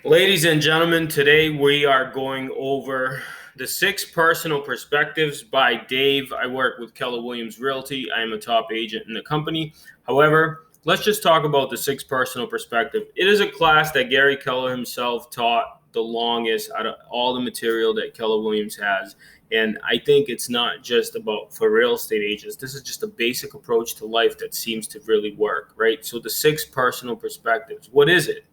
Ladies and gentlemen, today we are going over the 6 personal perspectives by Dave. I work with Keller Williams Realty. I am a top agent in the company. However, let's just talk about the 6 personal perspective. It is a class that Gary Keller himself taught the longest out of all the material that Keller Williams has. And I think it's not just about for real estate agents. This is just a basic approach to life that seems to really work, right? So the 6 personal perspectives, what is it?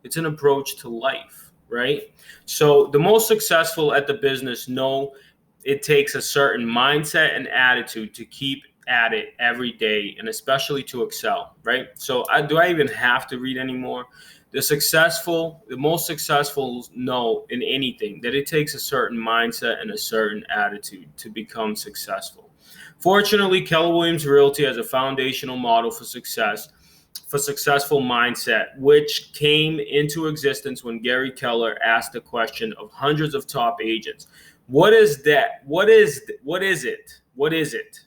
It's an approach to life, right? So the most successful at the business know it takes a certain mindset and attitude to keep at it every day, and especially to excel, right? So do I even have to read anymore? The most successful know in anything that it takes a certain mindset and a certain attitude to become successful. Fortunately, Keller Williams Realty has a foundational model for successful mindset, which came into existence when Gary Keller asked the question of hundreds of top agents. What is that? What is it? What is it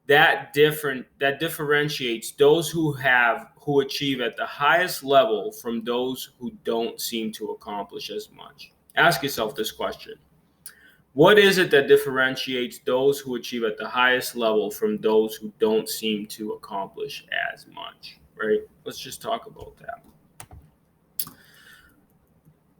that differentiates those who achieve at the highest level from those who don't seem to accomplish as much? Ask yourself this question. What is it that differentiates those who achieve at the highest level from those who don't seem to accomplish as much? Right? Let's just talk about that.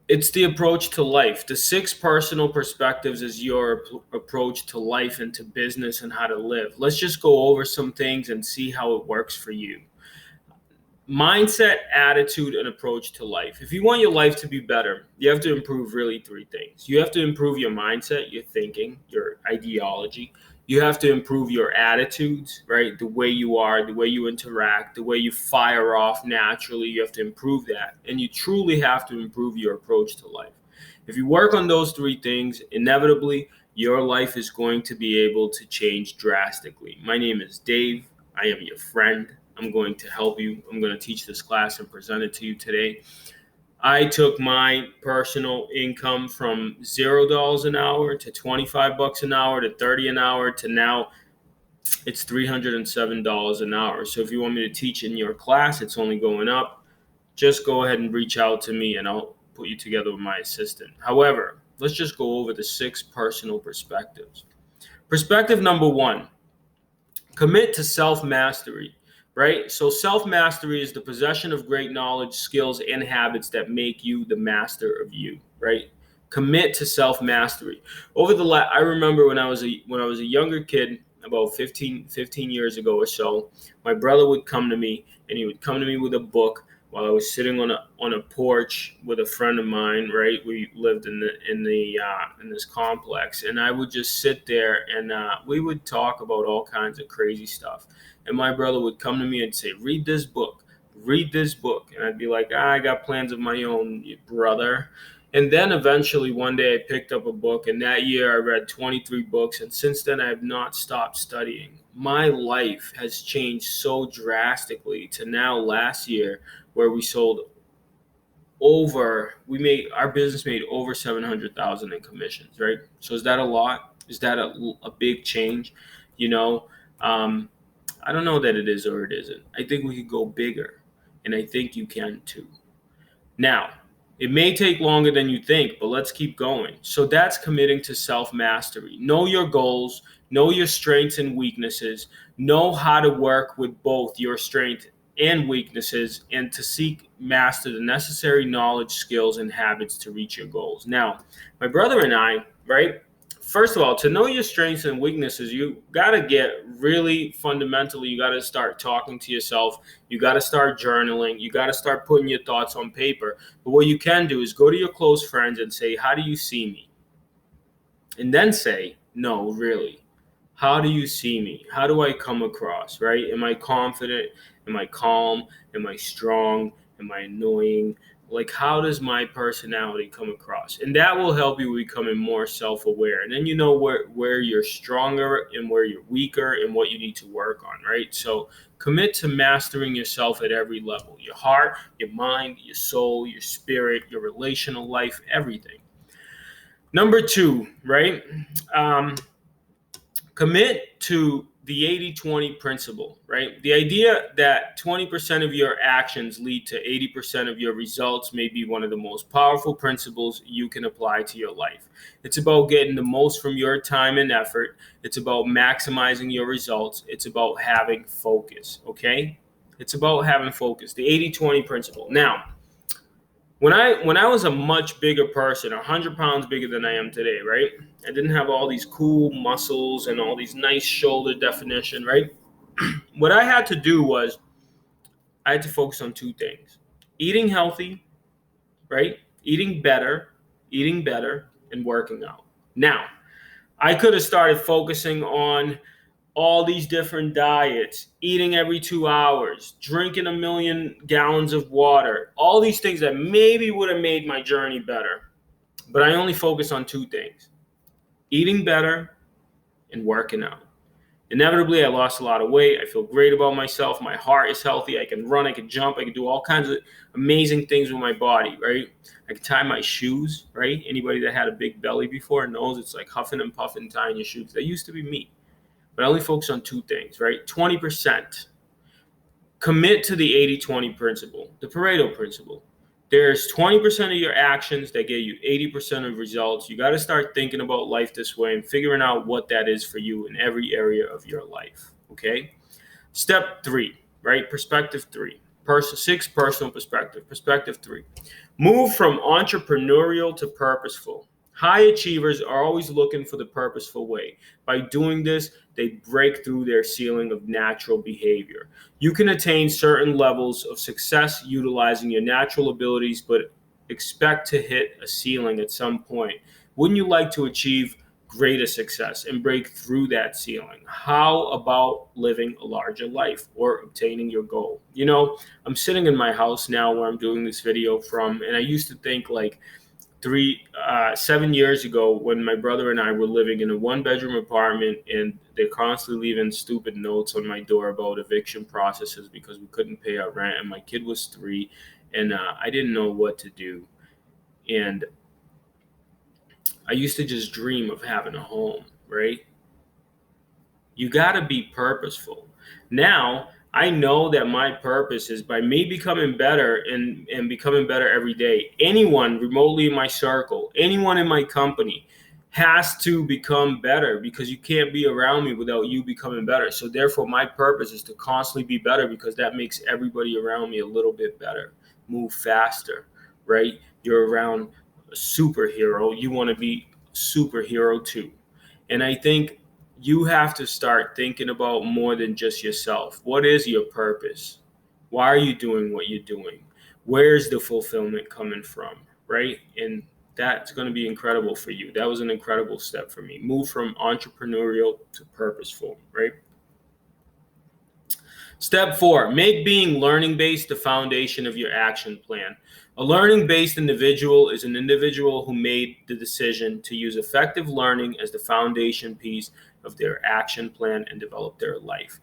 It's the approach to life. The 6 personal perspectives is your approach to life and to business and how to live. Let's just go over some things and see how it works for you. Mindset, attitude, and approach to life. If you want your life to be better, you have to improve really 3 things. You have to improve your mindset, your thinking, your ideology. You have to improve your attitudes, right? The way you are, the way you interact, the way you fire off naturally. You have to improve that. And you truly have to improve your approach to life. If you work on those 3 things, inevitably, your life is going to be able to change drastically. My name is Dave. I am your friend. I'm going to help you. I'm going to teach this class and present it to you today. I took my personal income from $0 an hour to $25 an hour to $30 an hour to now it's $307 an hour. So if you want me to teach in your class, it's only going up. Just go ahead and reach out to me and I'll put you together with my assistant. However, let's just go over the 6 personal perspectives. Perspective number 1, commit to self-mastery. Right? So self-mastery is the possession of great knowledge, skills, and habits that make you the master of you, right? Commit to self-mastery. I remember when I was a younger kid, about 15 years ago or so, my brother would come to me and he would come to me with a book while I was sitting on a porch with a friend of mine, right? We lived in this complex, and I would just sit there and we would talk about all kinds of crazy stuff. And my brother would come to me and say, read this book. And I'd be like, I got plans of my own, brother. And then eventually one day I picked up a book, and that year I read 23 books. And since then I have not stopped studying. My life has changed so drastically to now last year where our business made over 700,000 in commissions, right? So is that a lot? Is that a big change? I don't know that it is or it isn't. I think we could go bigger, and I think you can too. Now, it may take longer than you think, but let's keep going. So that's committing to self-mastery. Know your goals, know your strengths and weaknesses, know how to work with both your strength and weaknesses, and to master the necessary knowledge, skills, and habits to reach your goals. Now, my brother and I, right? First of all, to know your strengths and weaknesses, you got to get really fundamentally, you got to start talking to yourself. You got to start journaling. You got to start putting your thoughts on paper. But what you can do is go to your close friends and say, how do you see me? And then say, no, really. How do you see me? How do I come across, right? Am I confident? Am I calm? Am I strong? Am I annoying? Like, how does my personality come across? And that will help you becoming more self-aware. And then you know where you're stronger and where you're weaker and what you need to work on, right? So commit to mastering yourself at every level. Your heart, your mind, your soul, your spirit, your relational life, everything. Number 2, right? Commit to the 80-20 principle, right? The idea that 20% of your actions lead to 80% of your results may be one of the most powerful principles you can apply to your life. It's about getting the most from your time and effort. It's about maximizing your results. It's about having focus, okay? It's about having focus, the 80-20 principle. Now, when I was a much bigger person, 100 pounds bigger than I am today, right? I didn't have all these cool muscles and all these nice shoulder definition, right? What I had to do was I had to focus on two things: eating healthy, right? Eating better, and working out. Now, I could have started focusing on all these different diets, eating every 2 hours, drinking 1,000,000 gallons of water, all these things that maybe would have made my journey better. But I only focus on two things: eating better and working out. Inevitably, I lost a lot of weight. I feel great about myself. My heart is healthy. I can run, I can jump, I can do all kinds of amazing things with my body, right? I can tie my shoes, right? Anybody that had a big belly before knows it's like huffing and puffing tying your shoes. That used to be me. But I only focus on two things, right? 20%. Commit to the 80-20 principle, the Pareto principle. There's 20% of your actions that get you 80% of results. You got to start thinking about life this way and figuring out what that is for you in every area of your life, okay? Step 3, right? Perspective 3. Six, personal perspective. Perspective 3. Move from entrepreneurial to purposeful. High achievers are always looking for the purposeful way. By doing this, they break through their ceiling of natural behavior. You can attain certain levels of success utilizing your natural abilities, but expect to hit a ceiling at some point. Wouldn't you like to achieve greater success and break through that ceiling? How about living a larger life or obtaining your goal? You know, I'm sitting in my house now where I'm doing this video from, and I used to think like 7 years ago when my brother and I were living in a 1-bedroom apartment, and they're constantly leaving stupid notes on my door about eviction processes because we couldn't pay our rent, and my kid was 3, and I didn't know what to do. And I used to just dream of having a home, right? You got to be purposeful. Now, I know that my purpose is by me becoming better and becoming better every day. Anyone remotely in my circle, anyone in my company has to become better, because you can't be around me without you becoming better. So therefore, my purpose is to constantly be better, because that makes everybody around me a little bit better. Move faster, right? You're around a superhero. You want to be superhero too. And I think you have to start thinking about more than just yourself. What is your purpose? Why are you doing what you're doing? Where's the fulfillment coming from, right? And that's going to be incredible for you. That was an incredible step for me. Move from entrepreneurial to purposeful, right? Step 4, make being learning-based the foundation of your action plan. A learning-based individual is an individual who made the decision to use effective learning as the foundation piece of their action plan and develop their life.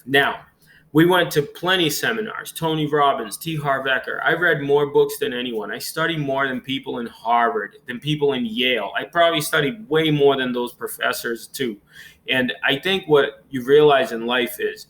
Now, we went to plenty of seminars, Tony Robbins, T. Harv Eker. I read more books than anyone. I studied more than people in Harvard, than people in Yale. I probably studied way more than those professors too. And I think what you realize in life is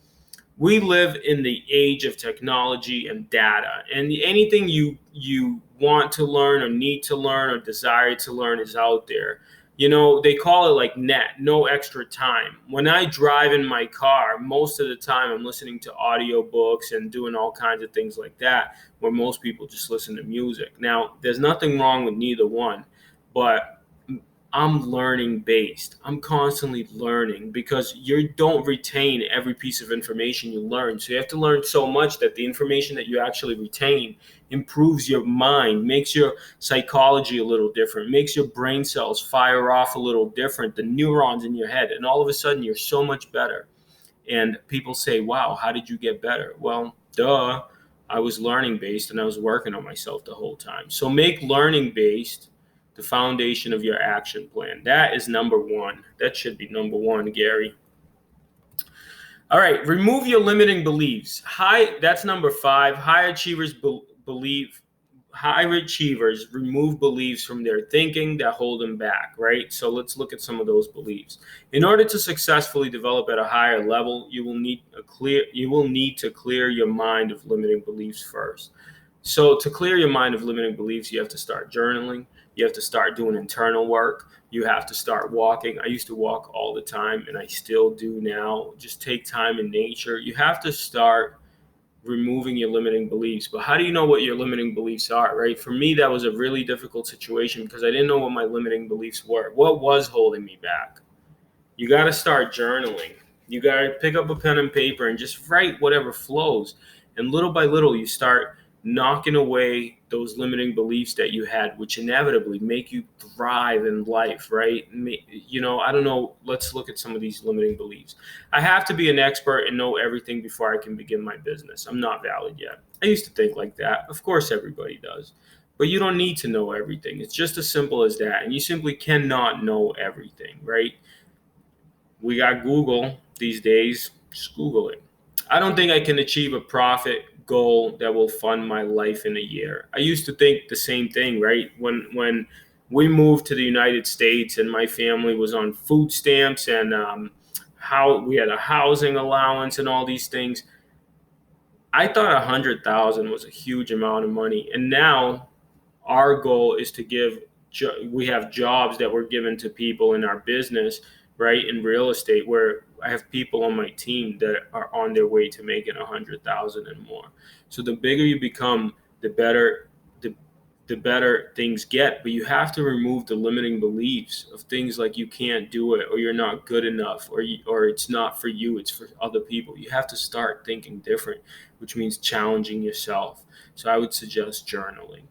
we live in the age of technology and data, and anything you want to learn or need to learn or desire to learn is out there. You know, they call it like no extra time. When I drive in my car, most of the time I'm listening to audiobooks and doing all kinds of things like that, where most people just listen to music. Now, there's nothing wrong with neither one, but I'm learning based. I'm constantly learning, because you don't retain every piece of information you learn. So you have to learn so much that the information that you actually retain improves your mind, makes your psychology a little different, makes your brain cells fire off a little different, the neurons in your head. And all of a sudden you're so much better. And people say, wow, how did you get better? Well, duh, I was learning based and I was working on myself the whole time. So make learning based the foundation of your action plan. That is number 1. That should be number 1, Gary. All right, remove your limiting beliefs. That's number 5. High achievers believe high achievers remove beliefs from their thinking that hold them back, right? So let's look at some of those beliefs. In order to successfully develop at a higher level, you will need to clear your mind of limiting beliefs first. So to clear your mind of limiting beliefs, you have to start journaling. You have to start doing internal work. You have to start walking. I used to walk all the time, and I still do now. Just take time in nature. You have to start removing your limiting beliefs. But how do you know what your limiting beliefs are, right? For me, that was a really difficult situation because I didn't know what my limiting beliefs were. What was holding me back? You got to start journaling. You got to pick up a pen and paper and just write whatever flows. And little by little, you start knocking away those limiting beliefs that you had, which inevitably make you thrive in life, right? I don't know. Let's look at some of these limiting beliefs. I have to be an expert and know everything before I can begin my business. I'm not valid yet. I used to think like that. Of course, everybody does. But you don't need to know everything. It's just as simple as that. And you simply cannot know everything, right? We got Google these days. Just Google it. I don't think I can achieve a profit goal that will fund my life in a year. I used to think the same thing, right? When we moved to the United States and my family was on food stamps and how we had a housing allowance and all these things, I thought 100,000 was a huge amount of money. And now our goal is to we have jobs that were given to people in our business, right, in real estate, where I have people on my team that are on their way to making 100,000 and more. So the bigger you become, the better the better things get. But you have to remove the limiting beliefs of things like you can't do it, or you're not good enough, or it's not for you, it's for other people. You have to start thinking different, which means challenging yourself. So I would suggest journaling.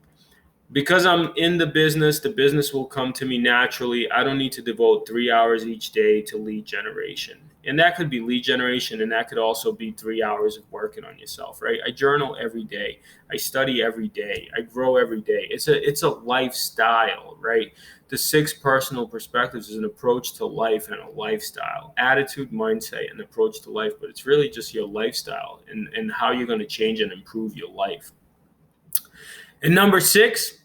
Because I'm in the business will come to me naturally. I don't need to devote 3 hours each day to lead generation. And that could be lead generation, and that could also be 3 hours of working on yourself, right? I journal every day. I study every day. I grow every day. It's a lifestyle, right? The 6 personal perspectives is an approach to life and a lifestyle, attitude, mindset, and approach to life. But it's really just your lifestyle and how you're going to change and improve your life. And number 6,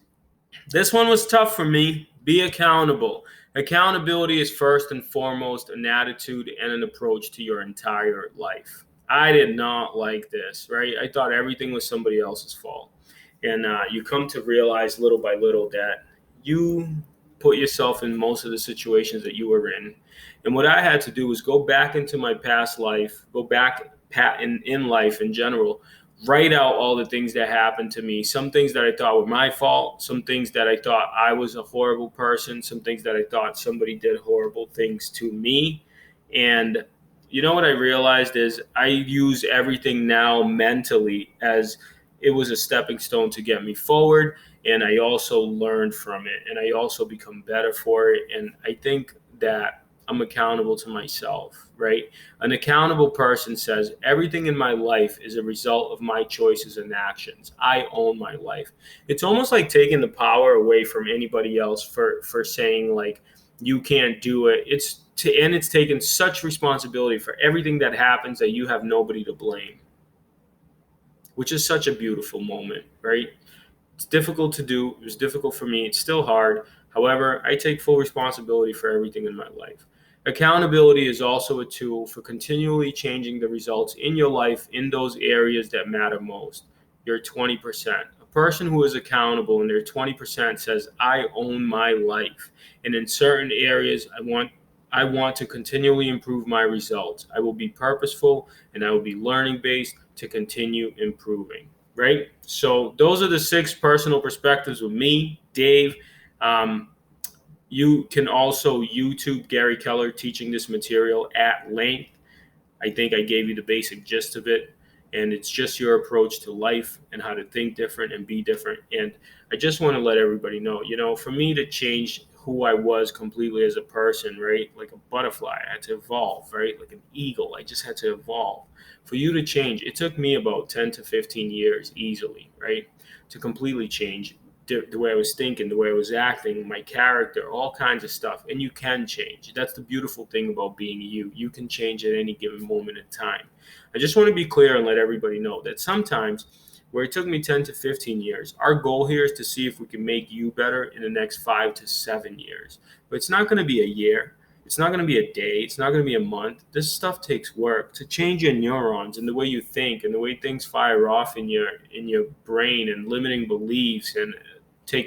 this one was tough for me. Be accountable. Accountability is first and foremost an attitude and an approach to your entire life. I did not like this, right? I thought everything was somebody else's fault. And you come to realize little by little that you put yourself in most of the situations that you were in. And what I had to do was go back into my past life, go back in life in general, write out all the things that happened to me, some things that I thought were my fault, some things that I thought I was a horrible person, some things that I thought somebody did horrible things to me. And you know what I realized is I use everything now mentally as it was a stepping stone to get me forward. And I also learned from it, and I also become better for it. And I think that I'm accountable to myself, right? An accountable person says everything in my life is a result of my choices and actions. I own my life. It's almost like taking the power away from anybody else for saying like you can't do it. And it's taken such responsibility for everything that happens that you have nobody to blame, which is such a beautiful moment, right? It's difficult to do. It was difficult for me. It's still hard. However, I take full responsibility for everything in my life. Accountability is also a tool for continually changing the results in your life in those areas that matter most. Your 20%. A person who is accountable in their 20% says, I own my life. And in certain areas, I want to continually improve my results. I will be purposeful and I will be learning based to continue improving. Right? So those are the 6 personal perspectives with me, Dave. You can also YouTube Gary Keller teaching this material at length. I think I gave you the basic gist of it. And it's just your approach to life and how to think different and be different. And I just want to let everybody know, for me to change who I was completely as a person, right? Like a butterfly, I had to evolve, right? Like an eagle, I just had to evolve. For you to change, it took me about 10 to 15 years easily, right? To completely change the way I was thinking, the way I was acting, my character, all kinds of stuff. And you can change. That's the beautiful thing about being you. You can change at any given moment in time. I just want to be clear and let everybody know that sometimes where it took me 10 to 15 years. Our goal here is to see if we can make you better in the next 5 to 7 years. But it's not going to be a year. It's not going to be a day. It's not going to be a month. This stuff takes work to change your neurons and the way you think and the way things fire off in your brain, and limiting beliefs and